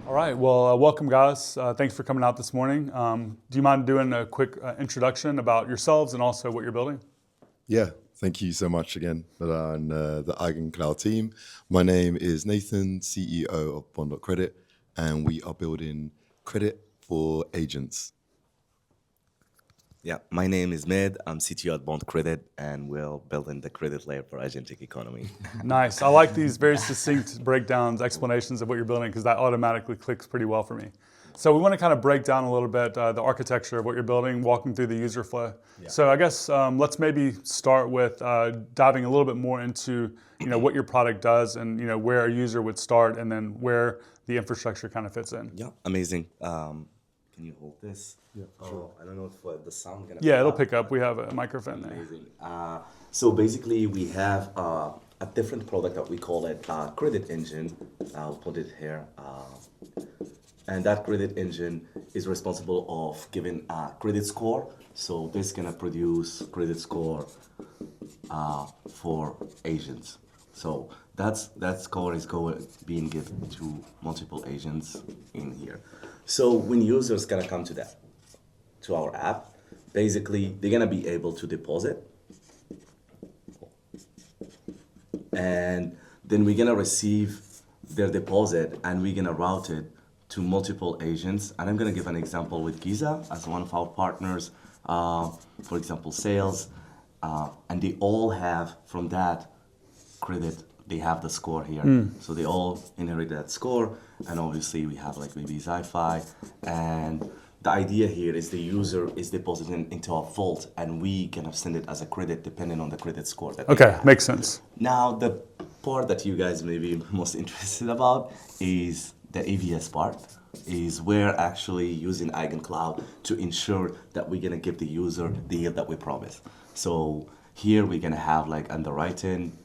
All right, well, welcome guys. Thanks for coming out this morning. Do you mind doing a quick introduction about yourselves and also what you're building? Yeah, thank you so much again on the EigenCloud team. My name is Nathan, CEO of Bond.Credit, and we are building credit for agents. Yeah, my name is Med. I'm CTO at Bond Credit, and we're building the credit layer for agentic economy. Nice. I like these very succinct breakdowns, explanations of what you're building, because that automatically clicks pretty well for me. So we want to kind of break down a little bit the architecture of what you're building, walking through the user flow. Yeah. So I guess let's maybe start with diving a little bit more into what your product does and where a user would start and then where the infrastructure kind of fits in. Yeah, amazing. Can you hold this? Yeah, sure. I don't know if the sound gonna. Yeah, it'll pick up. We have a microphone there. Amazing. So basically, we have a different product that we call it Credit Engine. I'll put it here. And that credit engine is responsible of giving a credit score. So this is gonna produce credit score for agents. So that score is being given to multiple agents in here. So when users gonna come to our app, basically they're gonna be able to deposit, and then we're gonna receive their deposit and we're gonna route it to multiple agents. And I'm gonna give an example with Giza as one of our partners, for example, sales, and they all have from that credit, they have the score here. So they all inherit that score, and obviously we have like maybe Zi-Fi, and the idea here is the user is depositing into a vault and we kind of send it as a credit depending on the credit score that they have. Makes sense. Now the part that you guys may be most interested about is the AVS part, is we're actually using EigenCloud to ensure that we're gonna give the user the yield that we promise. So here we're gonna have like underwriting.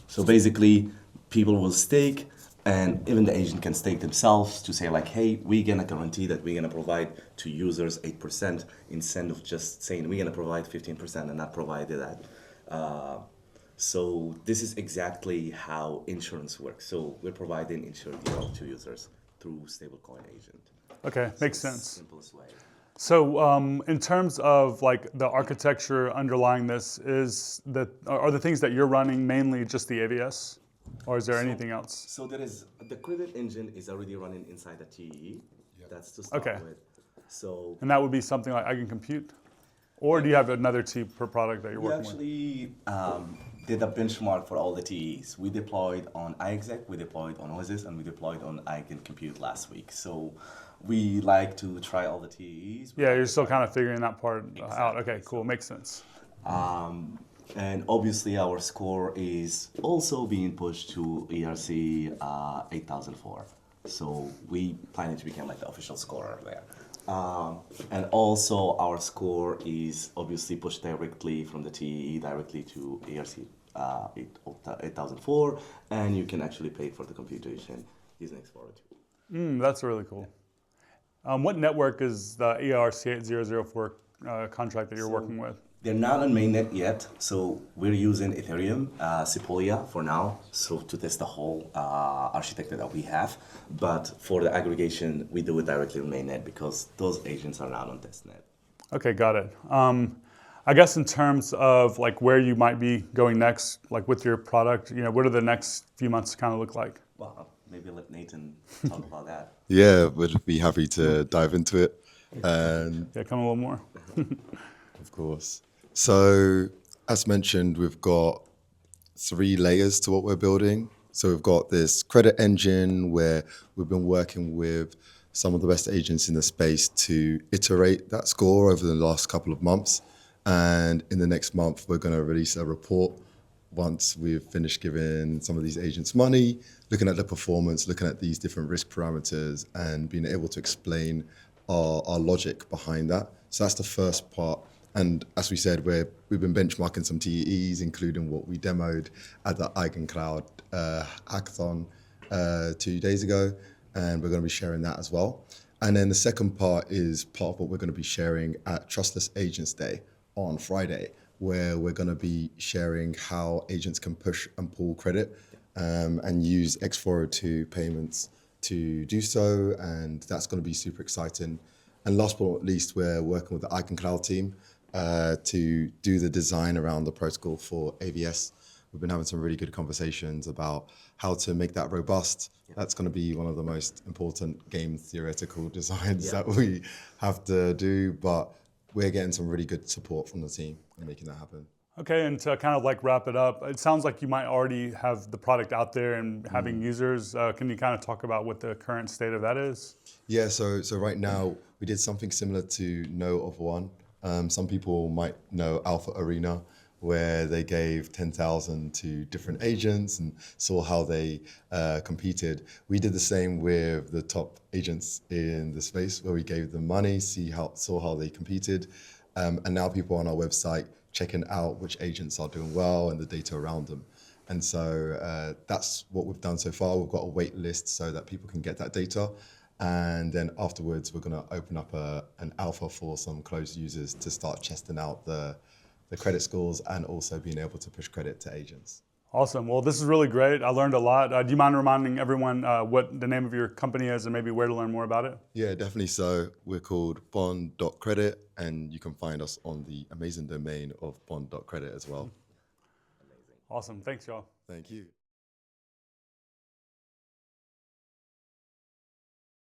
So basically, people will stake, and even the agent can stake themselves to say like, hey, we're gonna guarantee that we're gonna provide to users 8% instead of just saying we're gonna provide 15% and not provide that. So this is exactly how insurance works. So we're providing insured yield to users through stablecoin agent. Okay, makes sense. Simplest way. So in terms of like the architecture underlying this, are the things that you're running mainly just the AVS, or is there anything else? So there is, the credit engine is already running inside the TEE. Yeah. That's to start with. So, and that would be something like EigenCompute? Or do you have another T per product that you're working with? We actually did a benchmark for all the TEs. We deployed on iExec, we deployed on Oasis, and we deployed on EigenCompute last week. So we like to try all the TEs. Yeah, you're still kind of figuring that part out. Okay, cool, makes sense. And obviously our score is also being pushed to ERC 8004. So we plan to become like the official scorer there. And also our score is obviously pushed directly from the TEE directly to ERC 8004, and you can actually pay for the computation using Explorer 2. That's really cool. What network is the ERC 8004 contract that you're working with? They're not on mainnet yet, so we're using Ethereum, Sepolia for now, so to test the whole architecture that we have. But for the aggregation, we do it directly on mainnet because those agents are not on testnet. Okay, got it. I guess in terms of like where you might be going next, like with your product, what do the next few months kind of look like? Well, maybe let Nathan talk about that. Yeah, would be happy to dive into it. And yeah, come a little more. Of course. So as mentioned, we've got 3 layers to what we're building. So we've got this credit engine where we've been working with some of the best agents in the space to iterate that score over the last couple of months. And in the next month, we're going to release a report once we've finished giving some of these agents money, looking at the performance, looking at these different risk parameters, and being able to explain our logic behind that. So that's the first part. And as we said, we've been benchmarking some TEEs, including what we demoed at the EigenCloud hackathon 2 days ago, and we're going to be sharing that as well. And then the second part is part of what we're going to be sharing at Trustless Agents Day on Friday, where we're going to be sharing how agents can push and pull credit and use X402 payments to do so, and that's going to be super exciting. And last but not least, we're working with the EigenCloud team to do the design around the protocol for AVS. We've been having some really good conversations about how to make that robust. That's going to be one of the most important game theoretical designs that we have to do, but we're getting some really good support from the team and making that happen. Okay, and to kind of like wrap it up, it sounds like you might already have the product out there and having users. Can you kind of talk about what the current state of that is? Yeah, so right now we did something similar to Know of One. Some people might know Alpha Arena, where they gave 10,000 to different agents and saw how they competed. We did the same with the top agents in the space, where we gave them money, saw how they competed, and now people are on our website checking out which agents are doing well and the data around them. And so that's what we've done so far. We've got a wait list so that people can get that data. And then afterwards, we're going to open up an alpha for some closed users to start testing out the credit scores and also being able to push credit to agents. Awesome. Well, this is really great. I learned a lot. Do you mind reminding everyone what the name of your company is and maybe where to learn more about it? Yeah, definitely. So we're called bond.credit, and you can find us on the amazing domain of bond.credit as well. Awesome. Thanks, y'all. Thank you.